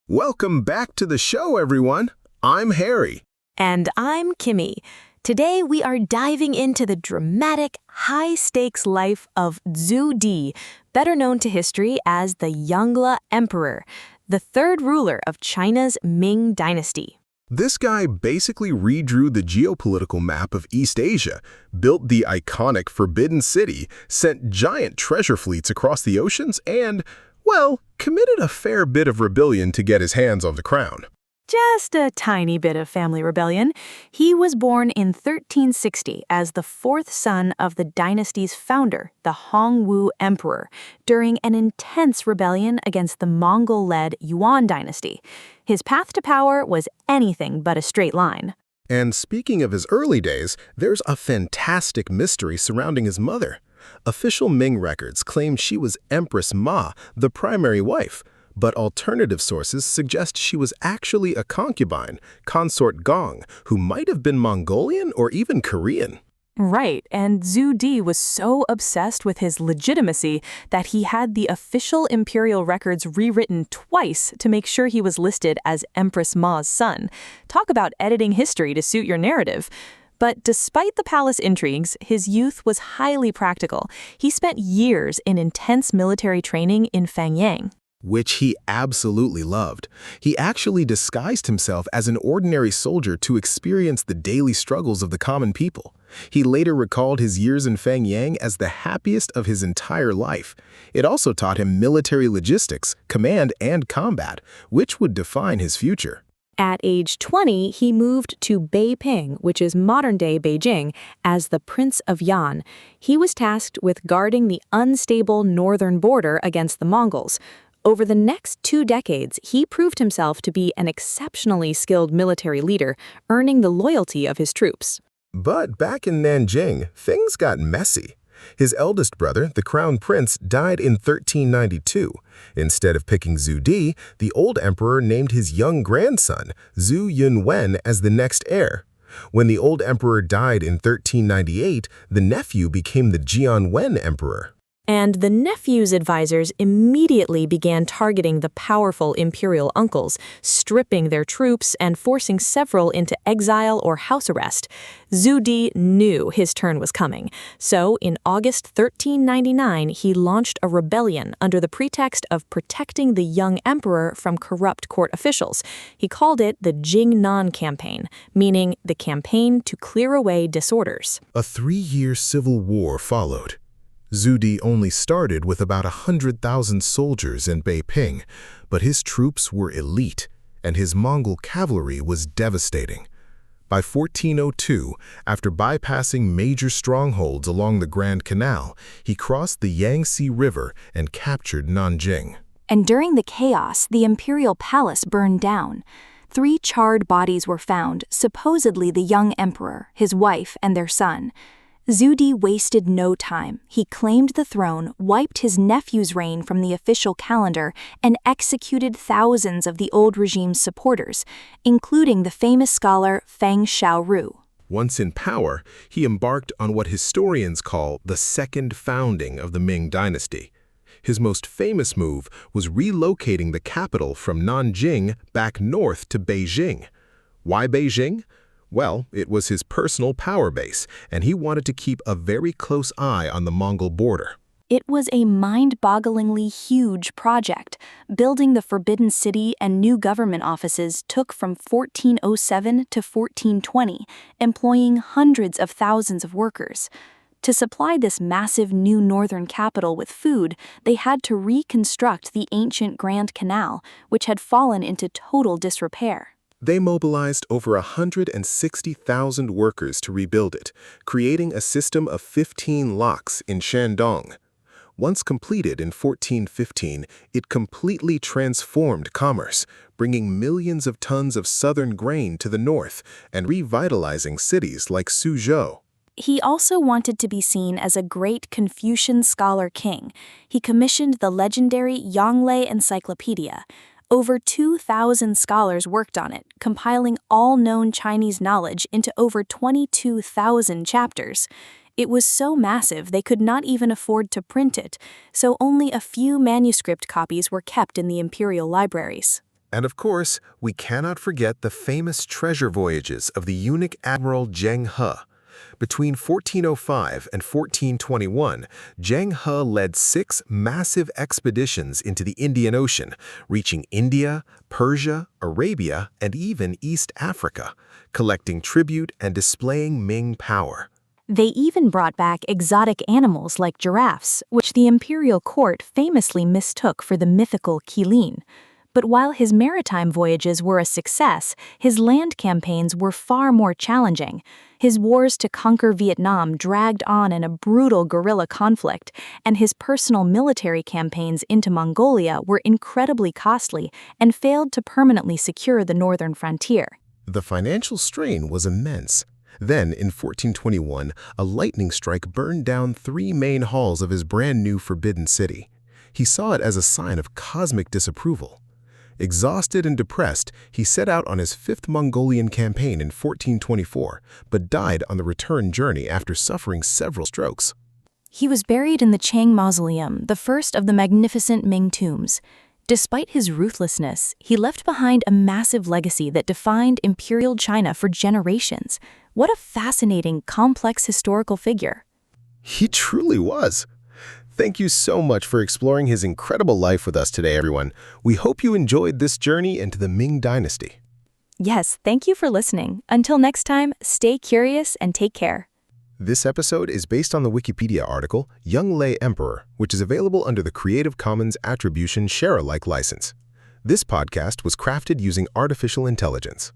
Welcome back to the show, everyone. I'm Hari. And I'm Kimi. Today we are diving into the dramatic, high-stakes life of Zhu Di, better known to history as the Yongle Emperor, the third ruler of China's Ming dynasty. This guy basically redrew the geopolitical map of East Asia, built the iconic Forbidden City, sent giant treasure fleets across the oceans, and, well, committed a fair bit of rebellion to get his hands on the crown. Just a tiny bit of family rebellion. He was born in 1360 as the fourth son of the dynasty's founder, the Yongle Emperor, during an intense rebellion against the Mongol-led Yuan dynasty. His path to power was anything but a straight line. And speaking of his early days, there's a fantastic mystery surrounding his mother. Official Ming records claim she was Empress Ma, the primary wife, but alternative sources suggest she was actually a concubine, consort Gong, who might have been Mongolian or even Korean. Right, and Zhu Di was so obsessed with his legitimacy that he had the official imperial records rewritten twice to make sure he was listed as Empress Ma's son. Talk about editing history to suit your narrative. But despite the palace intrigues, his youth was highly practical. He spent years in intense military training in Fangyang, Which he absolutely loved. He actually disguised himself as an ordinary soldier to experience the daily struggles of the common people. He later recalled his years in Fangyang as the happiest of his entire life. It also taught him military logistics, command, and combat, which would define his future. At age 20, he moved to Beiping, which is modern-day Beijing, as the Prince of Yan. He was tasked with guarding the unstable northern border against the Mongols. Over the next 2 decades, he proved himself to be an exceptionally skilled military leader, earning the loyalty of his troops. But back in Nanjing, things got messy. His eldest brother, the crown prince, died in 1392. Instead of picking Zhu Di, the old emperor named his young grandson, Zhu Yunwen, as the next heir. When the old emperor died in 1398, the nephew became the Jianwen emperor. And the nephew's advisors immediately began targeting the powerful imperial uncles, stripping their troops and forcing several into exile or house arrest. Zhu Di knew his turn was coming, so in August 1399 he launched a rebellion under the pretext of protecting the young emperor from corrupt court officials. He called it the Jingnan Campaign, meaning the campaign to clear away disorders. A 3-year civil war followed. Zhu Di only started with about 100,000 soldiers in Beiping, but his troops were elite, and his Mongol cavalry was devastating. By 1402, after bypassing major strongholds along the Grand Canal, he crossed the Yangtze River and captured Nanjing. And during the chaos, the imperial palace burned down. 3 charred bodies were found, supposedly the young emperor, his wife, and their son. Zhu Di wasted no time. He claimed the throne, wiped his nephew's reign from the official calendar, and executed thousands of the old regime's supporters, including the famous scholar Feng Xiaoru. Once in power, he embarked on what historians call the second founding of the Ming dynasty. His most famous move was relocating the capital from Nanjing back north to Beijing. Why Beijing? Well, it was his personal power base, and he wanted to keep a very close eye on the Mongol border. It was a mind-bogglingly huge project. Building the Forbidden City and new government offices took from 1407 to 1420, employing hundreds of thousands of workers. To supply this massive new northern capital with food, they had to reconstruct the ancient Grand Canal, which had fallen into total disrepair. They mobilized over 160,000 workers to rebuild it, creating a system of 15 locks in Shandong. Once completed in 1415, it completely transformed commerce, bringing millions of tons of southern grain to the north and revitalizing cities like Suzhou. He also wanted to be seen as a great Confucian scholar king. He commissioned the legendary Yongle Encyclopedia. Over 2,000 scholars worked on it, compiling all known Chinese knowledge into over 22,000 chapters. It was so massive they could not even afford to print it, so only a few manuscript copies were kept in the imperial libraries. And of course, we cannot forget the famous treasure voyages of the eunuch Admiral Zheng He. Between 1405 and 1421, Zheng He led 6 massive expeditions into the Indian Ocean, reaching India, Persia, Arabia, and even East Africa, collecting tribute and displaying Ming power. They even brought back exotic animals like giraffes, which the imperial court famously mistook for the mythical Qilin. But while his maritime voyages were a success, his land campaigns were far more challenging. His wars to conquer Vietnam dragged on in a brutal guerrilla conflict, and his personal military campaigns into Mongolia were incredibly costly and failed to permanently secure the northern frontier. The financial strain was immense. Then, in 1421, a lightning strike burned down 3 main halls of his brand-new Forbidden City. He saw it as a sign of cosmic disapproval. Exhausted and depressed, he set out on his 5th Mongolian campaign in 1424, but died on the return journey after suffering several strokes. He was buried in the Chang Mausoleum, the first of the magnificent Ming tombs. Despite his ruthlessness, he left behind a massive legacy that defined imperial China for generations. What a fascinating, complex historical figure. He truly was. Thank you so much for exploring his incredible life with us today, everyone. We hope you enjoyed this journey into the Ming Dynasty. Yes, thank you for listening. Until next time, stay curious and take care. This episode is based on the Wikipedia article Yongle Emperor, which is available under the Creative Commons Attribution Share-alike license. This podcast was crafted using artificial intelligence.